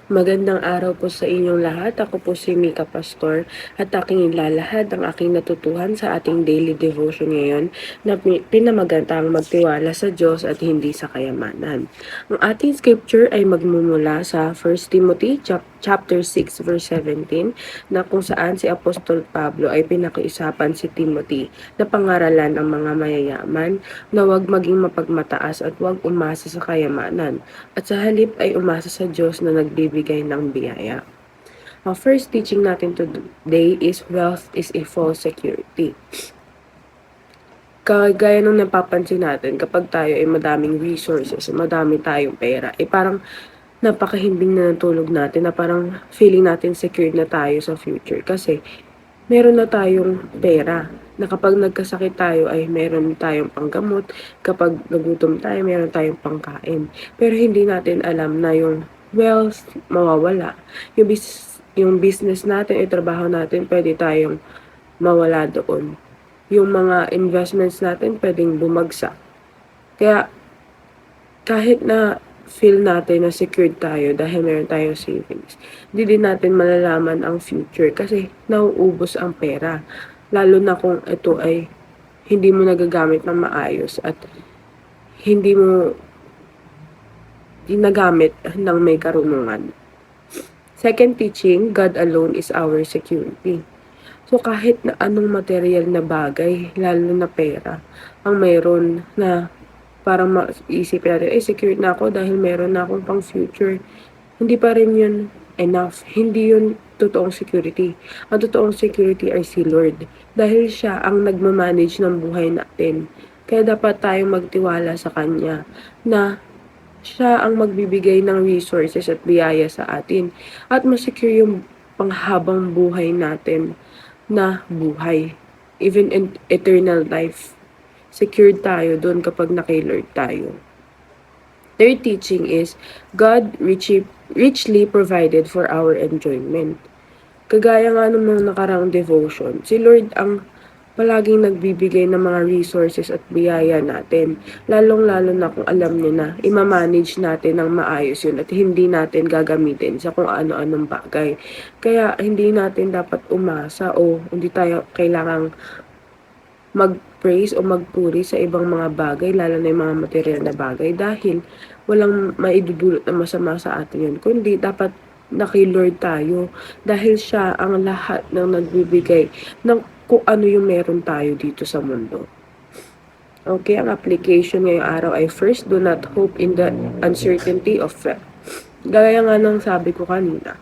Magandang araw po sa inyong lahat. Ako po si Mika Pastor at aking ilalahad ang aking natutuhan sa ating daily devotion ngayon na pinamagandang magtiwala sa Diyos at hindi sa kayamanan. Ang ating scripture ay magmumula sa 1 Timothy chapter 6 verse 17 na kung saan si Apostol Pablo ay pinakiusapan si Timothy na pangaralan ang mga mayayaman na huwag maging mapagmataas at huwag umasa sa kayamanan at sa halip ay umasa sa Diyos na nagbibigay ng biyaya. Ang first teaching natin today is wealth is a false security. Kagaya nung napapansin natin, kapag tayo ay madaming resources, madami tayong pera, parang napakahimbing na ng tulog natin na parang feeling natin secured na tayo sa future kasi meron na tayong pera na kapag nagkasakit tayo ay meron tayong panggamot, kapag nagutom tayo, meron tayong pangkain. Pero hindi natin alam na yung wealth mawawala. Yung business natin, trabaho natin, pwede tayong mawala doon. Yung mga investments natin pwedeng bumagsak. Kaya kahit na feel natin na secured tayo dahil meron tayong savings, hindi din natin malalaman ang future kasi nauubos ang pera. Lalo na kung ito ay hindi mo nagagamit ng maayos at hindi mo ginagamit ng may karunungan. Second teaching, God alone is our security. So kahit na anong material na bagay, lalo na pera, ang mayroon na parang maisipin natin, secured na ako dahil meron na akong pang future. Hindi pa rin yun enough. Hindi yun totoong security. Ang totoong security ay si Lord. Dahil siya ang nagmamanage ng buhay natin. Kaya dapat tayong magtiwala sa Kanya na siya ang magbibigay ng resources at biyaya sa atin. At masecure yung panghabang buhay natin na buhay. Even in eternal life. Secured tayo doon kapag naki-Lord tayo. Third teaching is, God richly provided for our enjoyment. Kagaya nga ng mga nakarang devotion, si Lord ang palaging nagbibigay ng mga resources at biyaya natin. Lalong-lalo na kung alam niya na ima-manage natin ng maayos yun at hindi natin gagamitin sa kung ano-anong bagay. Kaya hindi natin dapat umasa o hindi tayo kailangang mag-praise o magpuri sa ibang mga bagay, lalo na yung mga material na bagay dahil walang maidudulot na masama sa atin yun. Kundi dapat naki-Lord tayo dahil siya ang lahat ng nagbibigay ng kung ano yung meron tayo dito sa mundo. Okay, ang application ngayong araw ay first, do not hope in the uncertainty of wealth. Gaya nga ng sabi ko kanina,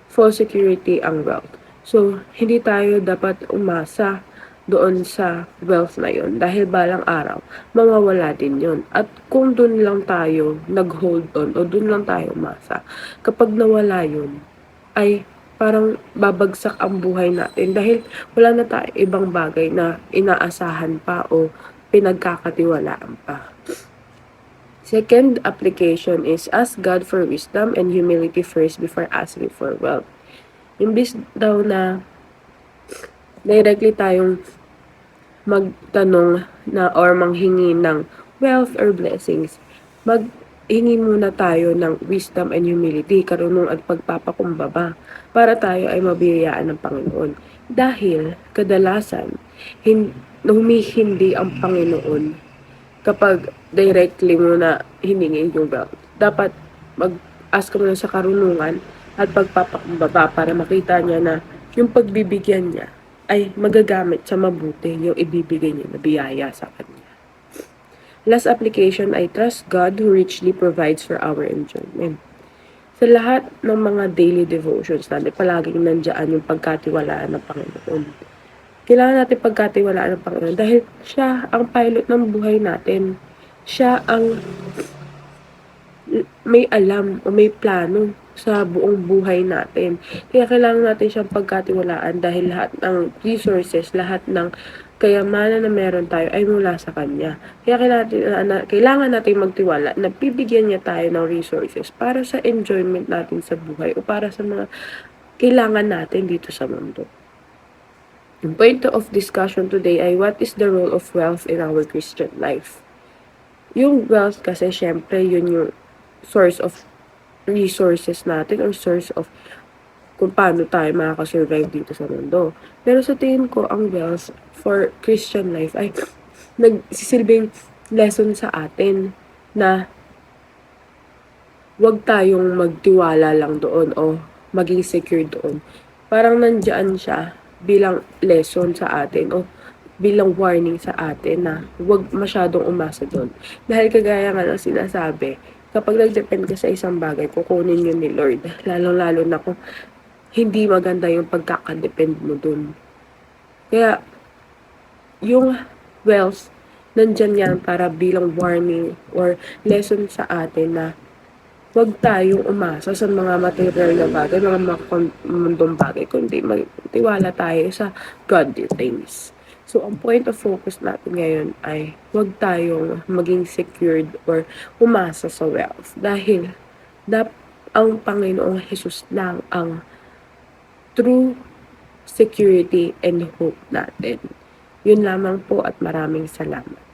false security ang wealth. So, hindi tayo dapat umasa doon sa wealth na yon dahil balang araw, mawawala din yon. At kung doon lang tayo nag-hold on o doon lang tayo umasa, kapag nawala yon ay parang babagsak ang buhay natin dahil wala na tayo ibang bagay na inaasahan pa o pinagkakatiwalaan pa. Second application is ask God for wisdom and humility first before asking for wealth. Imbis daw na directly tayong magtanong na or manghingi ng wealth or blessings, maghingi muna tayo ng wisdom and humility, karunong at pagpapakumbaba para tayo ay mabiyayaan ng Panginoon. Dahil kadalasan, humihindi ang Panginoon kapag directly mo na hiningi yung wealth. Dapat mag-ask ka muna sa karunungan at pagpapakumbaba para makita niya na yung pagbibigyan niya ay magagamit sa mabuti yung ibibigay niya na biyaya sa kanya. Last application ay trust God who richly provides for our enjoyment. Sa lahat ng mga daily devotions natin, palaging nandiyan yung pagkatiwalaan ng Panginoon. Kailangan natin pagkatiwalaan ng Panginoon dahil siya ang pilot ng buhay natin. Siya ang may alam o may plano sa buong buhay natin. Kaya kailangan natin siyang pagkatiwalaan dahil lahat ng resources, lahat ng kayamanan na meron tayo ay mula sa Kanya. Kaya kailangan natin magtiwala na bibigyan niya tayo ng resources para sa enjoyment natin sa buhay o para sa mga kailangan natin dito sa mundo. The point of discussion today ay what is the role of wealth in our Christian life? Yung wealth kasi syempre yun yung source of resources natin or source of kung paano tayo makaka-survive dito sa mundo. Pero sa tingin ko, ang wealth for Christian life ay nagsisilbing lesson sa atin na wag tayong magtiwala lang doon o maging secure doon. Parang nandiyan siya bilang lesson sa atin o bilang warning sa atin na wag masyadong umasa doon. Dahil kagaya nga ng sinasabi, kapag nag-depend ka sa isang bagay, kukunin yun ni Lord. Lalo-lalo na kung hindi maganda yung pagkakadepend mo doon. Kaya, yung wealth, nandyan yan para bilang warning or lesson sa atin na wag tayong umasa sa mga material na bagay, mga mundong bagay, kundi magtiwala tayo sa godly things. So, ang point of focus natin ngayon ay wag tayong maging secured or umasa sa wealth. Dahil, ang Panginoong Jesus lang ang true security and hope natin. Yun lamang po at maraming salamat.